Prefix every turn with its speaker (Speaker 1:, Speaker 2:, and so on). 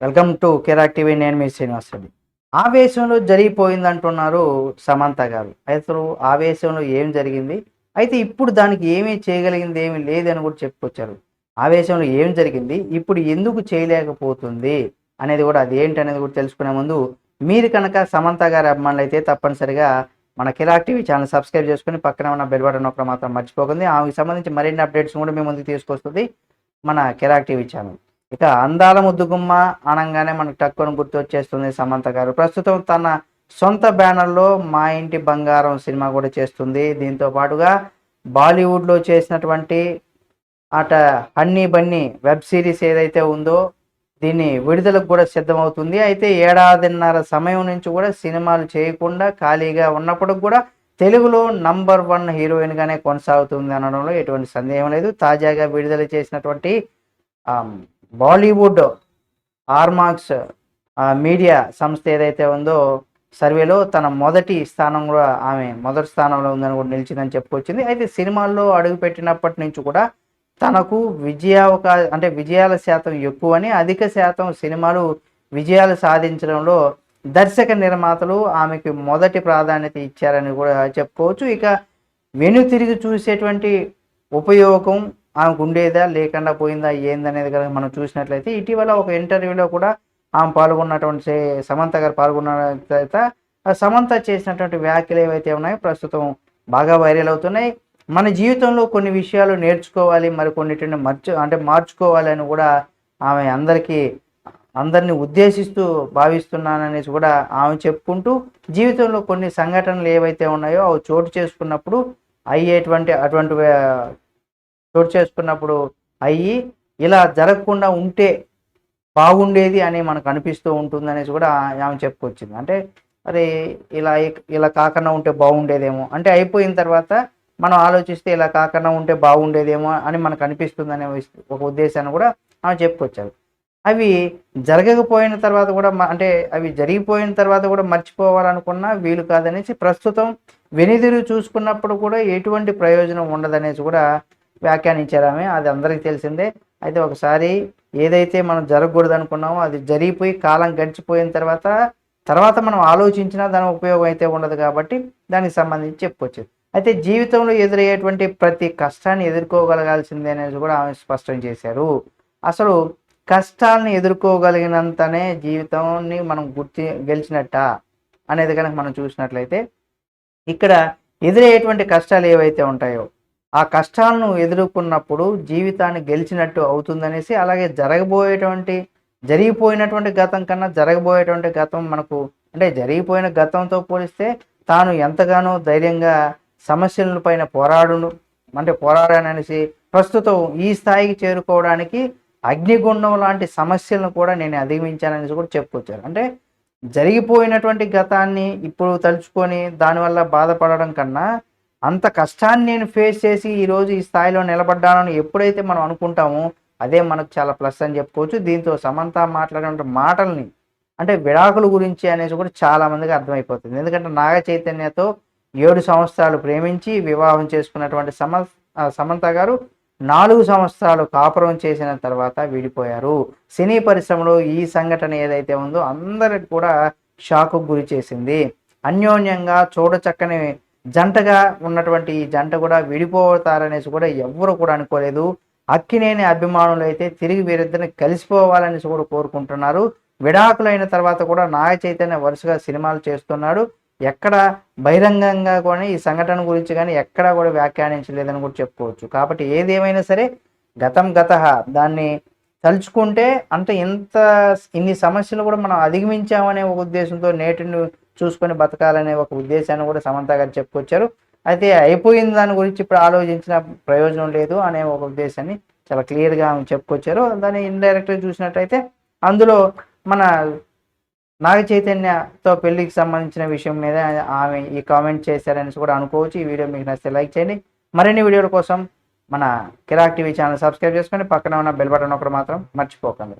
Speaker 1: Welcome to Kirik TV. నేను మీ శ్రీనివాస్ రెడ్డి. ఆవేశంలో జరిగిపోయిందంటున్నారు సమంత గారు. అసలు ఆవేశంలో ఏం జరిగింది? అయితే ఇప్పుడు దానికి ఏమీ చేయగలిగింది ఏమీ లేదని కూడా చెప్పుకొచ్చారు. ఆవేశంలో ఏం జరిగింది? ఇప్పుడు ఎందుకు చేయలేకపోతుంది? అనేది కూడా అదేంటనేది కూడా తెలుసుకునే ముందు మీరు కనుక సమంత గారి అభిమానులైతే తప్పనిసరిగా మన కిరాక్ టీవీ ఛానల్ సబ్స్క్రైబ్ చేసుకొని పక్కనే ఉన్న బెల్ బటన్ నొక్కడం మాత్రం మర్చిపోకండి. ఆమెకు సంబంధించి మరిన్ని అప్డేట్స్ కూడా మీ ముందుకు తీసుకొస్తుంది మన కిరాక్ టీవీ ఛానల్. ఇక అందాల ముద్దుగుమ్మ అనంగానే మనకు టక్కున గుర్తొచ్చేస్తుంది సమంత గారు. ప్రస్తుతం తన సొంత బ్యానర్‌లో 'మా ఇంటి బంగారం' సినిమా కూడా చేస్తుంది. దీంతో పాటుగా బాలీవుడ్‌లో చేసినటువంటి అట 'హన్నీ బన్నీ' వెబ్ సిరీస్ ఏదైతే ఉందో దీన్ని విడుదలకు కూడా సిద్ధమవుతుంది. అయితే ఏడాదిన్నర సమయం నుంచి కూడా సినిమాలు చేయకుండా ఖాళీగా ఉన్నప్పటికి కూడా తెలుగులో నంబర్ 1 హీరోయిన్‌గానే కొనసాగుతుంది అనడంలో ఎటువంటి సందేహం లేదు. తాజాగా విడుదల చేసినటువంటి ఆహ్, బాలీవుడ్ ఆర్మాక్స్ మీడియా సంస్థ ఏదైతే ఉందో సర్వేలో తన మొదటి స్థానంలో ఉందని కూడా నిలిచిందని చెప్పుకొచ్చింది. అయితే సినిమాల్లో అడుగుపెట్టినప్పటి నుంచి కూడా తనకు విజయాల శాతం ఎక్కువని, అధిక శాతం సినిమాలు విజయాలు సాధించడంలో దర్శక నిర్మాతలు ఆమెకి మొదటి ప్రాధాన్యత ఇచ్చారని కూడా చెప్పుకోవచ్చు. ఇక వెనుతిరిగి చూసేటువంటి ఉపయోగం ఆమెకుండేదా? లేకుండా పోయిందా? ఏందనేది గనక మనం చూసినట్లయితే ఇటీవల ఒక ఇంటర్వ్యూలో కూడా ఆమె పాల్గొన్నటువంటి సమంత గారు పాల్గొన్న తర్వాత సమంత చేసినటువంటి వ్యాఖ్యలు ఏవైతే ఉన్నాయో ప్రస్తుతం బాగా వైరల్ అవుతున్నాయి. మన జీవితంలో కొన్ని విషయాలు నేర్చుకోవాలి, మరికొన్నిటిని మార్చుకోవాలి అని కూడా ఆమె అందరిని ఉద్దేశిస్తూ భావిస్తున్నాననేసి కూడా ఆమె చెప్పుకుంటూ జీవితంలో కొన్ని సంఘటనలు ఏవైతే ఉన్నాయో అవి అటువంటి చోటు చేసుకున్నప్పుడు అయ్యి ఇలా జరగకుండా ఉంటే బాగుండేది అని మనకు అనిపిస్తూ ఉంటుందనేసి కూడా ఆమె చెప్పుకొచ్చింది. అంటే అరే ఇలా ఇలా కాకుండా ఉంటే బాగుండేదేమో, అంటే అయిపోయిన తర్వాత మనం ఆలోచిస్తే ఇలా కాకుండా ఉంటే బాగుండేదేమో అని మనకు అనిపిస్తుందనే ఒక ఉద్దేశాన్ని కూడా ఆమె చెప్పుకొచ్చారు. అవి జరగకపోయిన తర్వాత కూడా అవి జరిగిపోయిన తర్వాత కూడా మర్చిపోవాలనుకున్నా వీలు కాదనేసి ప్రస్తుతం వెనుదిరిగి చూసుకున్నప్పుడు కూడా ఎటువంటి ప్రయోజనం ఉండదనేసి కూడా వ్యాఖ్యానించారు ఆమె. అది అందరికీ తెలిసిందే. అయితే ఒకసారి ఏదైతే మనం జరగకూడదు అనుకున్నామో అది జరిగిపోయి కాలం గడిచిపోయిన తర్వాత మనం ఆలోచించినా దాని ఉపయోగం అయితే ఉండదు కాబట్టి దానికి సంబంధించి చెప్పుకోవచ్చు. అయితే జీవితంలో ఎదురయ్యేటువంటి ప్రతి కష్టాన్ని ఎదుర్కోగలగాల్సిందే అనేది కూడా ఆమె స్పష్టం చేశారు. అసలు కష్టాలను ఎదుర్కోగలిగినంతనే జీవితాన్ని మనం గెలిచినట్ట అనేది కనుక మనం చూసినట్లయితే ఇక్కడ ఎదురయ్యేటువంటి కష్టాలు ఏవైతే ఉంటాయో ఆ కష్టాలను ఎదుర్కొన్నప్పుడు జీవితాన్ని గెలిచినట్టు అవుతుందనేసి, అలాగే జరిగిపోయినటువంటి గతం కన్నా జరగబోయేటువంటి గతం జరిగిపోయిన గతంతో పోలిస్తే తాను ఎంతగానో ధైర్యంగా సమస్యల పైన పోరాడాననేసి ప్రస్తుతం ఈ స్థాయికి చేరుకోవడానికి అగ్నిగుండం లాంటి సమస్యలను కూడా నేను అధిగమించాననేసి కూడా చెప్పుకొచ్చారు. అంటే జరిగిపోయినటువంటి గతాన్ని ఇప్పుడు తలుచుకొని దానివల్ల బాధపడడం కన్నా అంత కష్టాన్ని నేను ఫేస్ చేసి ఈరోజు ఈ స్థాయిలో నిలబడ్డానని ఎప్పుడైతే మనం అనుకుంటామో అదే మనకు చాలా ప్లస్ అని చెప్పుకోవచ్చు. దీంతో సమంత మాట్లాడిన మాటల్ని విడాకుల గురించి అనేసి కూడా చాలా మందికి అర్థమైపోతుంది. ఎందుకంటే నాగ చైతన్యతో 7 సంవత్సరాలు ప్రేమించి వివాహం చేసుకున్నటువంటి సమంత గారు 4 సంవత్సరాలు కాపురం చేసిన తర్వాత విడిపోయారు. సినీ పరిశ్రమలో ఈ సంఘటన ఏదైతే ఉందో అందరికి కూడా షాకు గురి చేసింది. అన్యోన్యంగా చూడచక్కని జంటగా ఉన్నటువంటి ఈ జంట కూడా విడిపోతారనేసి కూడా ఎవ్వరు కూడా అనుకోలేదు. అక్కినేని అభిమానులు అయితే తిరిగి వీరిద్దరిని కలిసిపోవాలనేసి కూడా కోరుకుంటున్నారు. విడాకులైన తర్వాత కూడా నాగ చైతన్య వరుసగా సినిమాలు చేస్తున్నాడు. ఎక్కడ బహిరంగంగా కూడా ఈ సంఘటన గురించి కానీ ఎక్కడా కూడా వ్యాఖ్యానించలేదని కూడా చెప్పుకోవచ్చు. కాబట్టి ఏదేమైనా సరే గతం గతః దాన్ని తలుచుకుంటే ఇన్ని సమస్యలు కూడా మనం అధిగమించామనే ఒక ఉద్దేశంతో నేటిని చూసుకొని బతకాలనే ఒక ఉద్దేశాన్ని కూడా సమంత గారు చెప్పుకొచ్చారు. అయితే అయిపోయిన దాని గురించి ఇప్పుడు ఆలోచించిన ప్రయోజనం లేదు అనే ఒక ఉద్దేశాన్ని చాలా క్లియర్గా ఆమె చెప్పుకొచ్చారు. దాన్ని ఇండైరెక్ట్గా చూసినట్టయితే అందులో మన నాగ చైతన్యతో పెళ్లికి సంబంధించిన విషయం మీద ఆమె ఈ కామెంట్ చేశారని కూడా అనుకోవచ్చు. ఈ వీడియో మీకు నచ్చితే లైక్ చేయండి. మరిన్ని వీడియోల కోసం మన కిరాక్ టీవీ ఛానల్ సబ్స్క్రైబ్ చేసుకొని పక్కన ఉన్న బెల్ బటన్ ఒకటి మాత్రం మర్చిపోకండి.